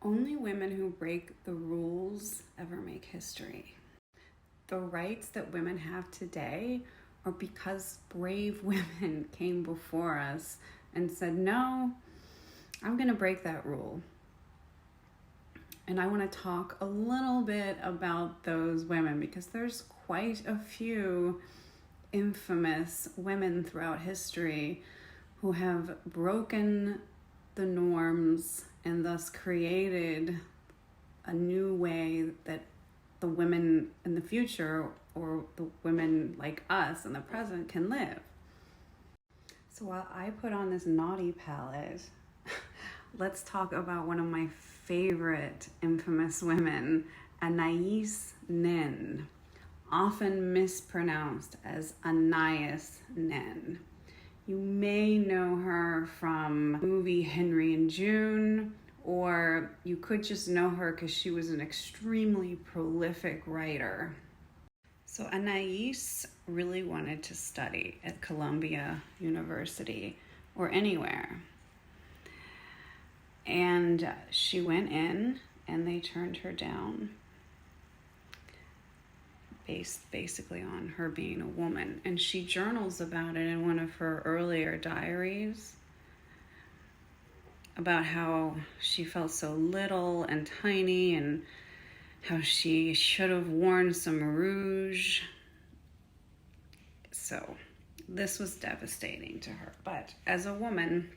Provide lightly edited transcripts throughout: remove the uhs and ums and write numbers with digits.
Only women who break the rules ever make history. The rights that women have today are because brave women came before us and said, no, I'm going to break that rule. And I want to talk a little bit about those women because there's quite a few infamous women throughout history who have broken the norms and thus created a new way that the women in the future or the women like us in the present can live. So while I put on this naughty palette, let's talk about one of my favorite infamous women, Anais Nin, often mispronounced as Anais Nin. You may know her from the movie Henry and June, or you could just know her because she was an extremely prolific writer. So Anais really wanted to study at Columbia University or anywhere. And she went in and they turned her down based basically on her being a woman. And she journals about it in one of her earlier diaries about how she felt so little and tiny and how she should have worn some rouge. So this was devastating to her. But as a woman,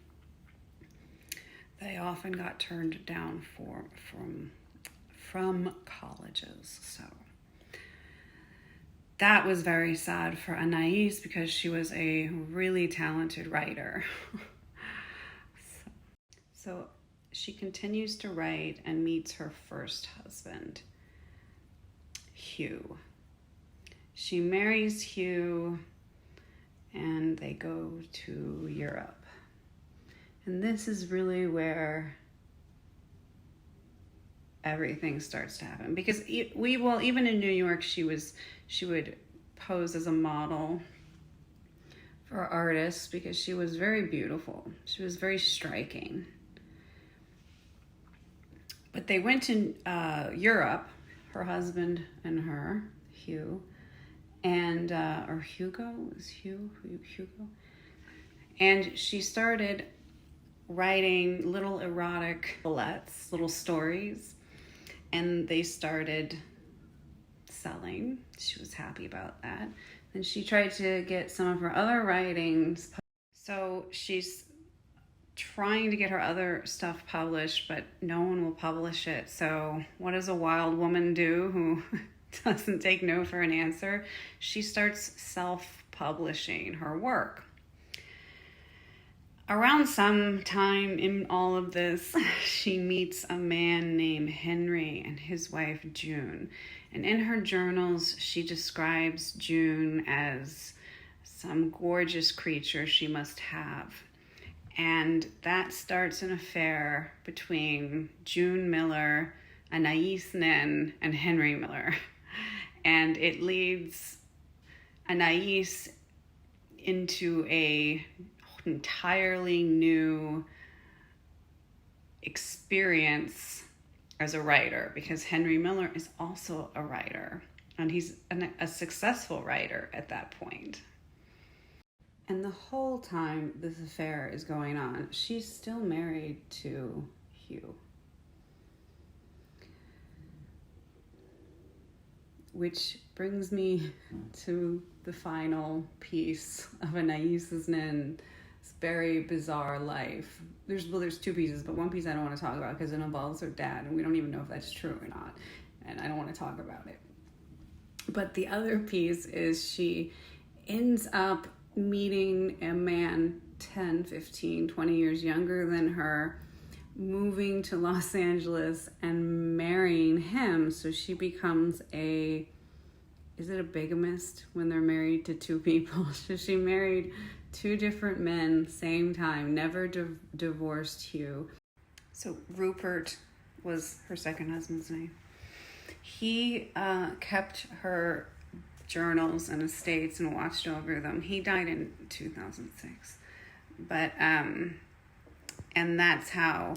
they often got turned down from colleges. So that was very sad for Anais because she was a really talented writer. So she continues to write and meets her first husband, Hugh. She marries Hugh and they go to Europe. And this is really where everything starts to happen. Because even in New York, she would pose as a model for artists because she was very beautiful. She was very striking. But they went to Europe, her husband and her, Hugh, and or Hugo, was Hugo? And she started writing little erotic ballets, little stories, and they started selling. She was happy about that. And she tried to get some of her other writings. So she's trying to get her other stuff published, but no one will publish it. So what does a wild woman do who doesn't take no for an answer? She starts self-publishing her work. Around some time in all of this, she meets a man named Henry and his wife June. And in her journals, she describes June as some gorgeous creature she must have. And that starts an affair between June Miller, Anais Nin, and Henry Miller. And it leads Anais into a entirely new experience as a writer, because Henry Miller is also a writer, and he's a successful writer at that point. And the whole time this affair is going on, she's still married to Hugh. Which brings me to the final piece of Anais Nin's very bizarre life. There's two pieces, but one piece I don't want to talk about because it involves her dad, and we don't even know if that's true or not, and I don't want to talk about it. But the other piece is she ends up meeting a man 10, 15, 20 years younger than her, moving to Los Angeles and marrying him. So she becomes is it a bigamist when they're married to two people? So she married two different men, same time, never divorced Hugh. So Rupert was her second husband's name. He kept her journals and estates and watched over them. He died in 2006. But, and that's how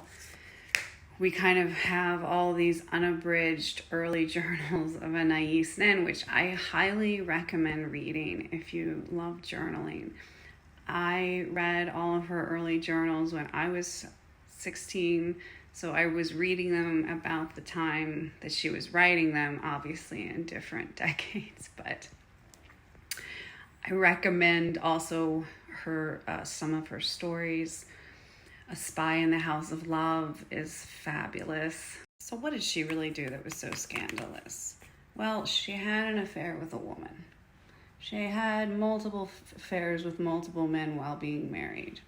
we kind of have all these unabridged early journals of Anais Nin, which I highly recommend reading if you love journaling. I read all of her early journals when I was 16, so I was reading them about the time that she was writing them, obviously in different decades, but I recommend also her some of her stories. A Spy in the House of Love is fabulous. So what did she really do that was so scandalous? Well, she had an affair with a woman. She had multiple affairs with multiple men while being married.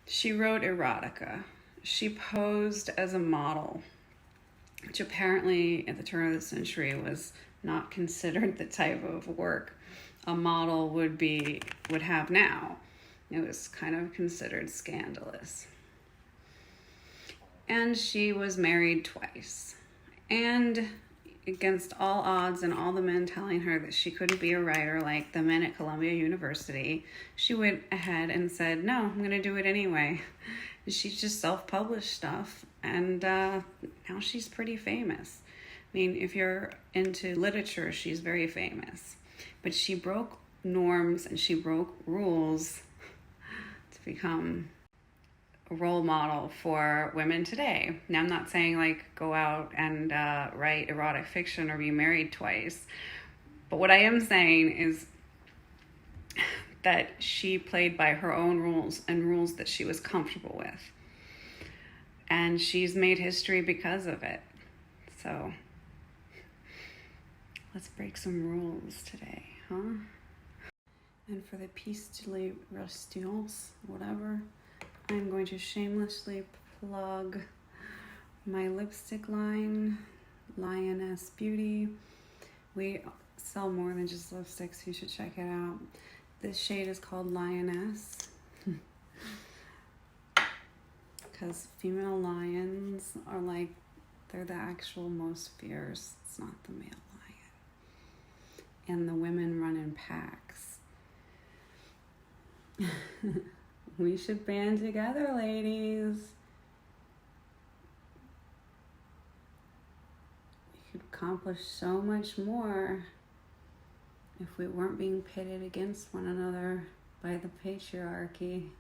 She wrote erotica. She posed as a model, which apparently at the turn of the century was not considered the type of work a model would have now. It was kind of considered scandalous. And she was married twice. And against all odds and all the men telling her that she couldn't be a writer like the men at Columbia University, she went ahead and said, no, I'm going to do it anyway. She just self-published stuff, and now she's pretty famous. I mean, if you're into literature, she's very famous. But she broke norms and she broke rules to become a role model for women today. Now, I'm not saying like go out and write erotic fiction or be married twice. But what I am saying is that she played by her own rules and rules that she was comfortable with. And she's made history because of it. So let's break some rules today, huh? And for the piece de resistance, whatever, I'm going to shamelessly plug my lipstick line, Lioness Beauty. We sell more than just lipsticks. You should check it out. This shade is called Lioness because female lions are like, they're the actual most fierce. It's not the male lion. And the women run in packs. We should band together, ladies. We could accomplish so much more if we weren't being pitted against one another by the patriarchy.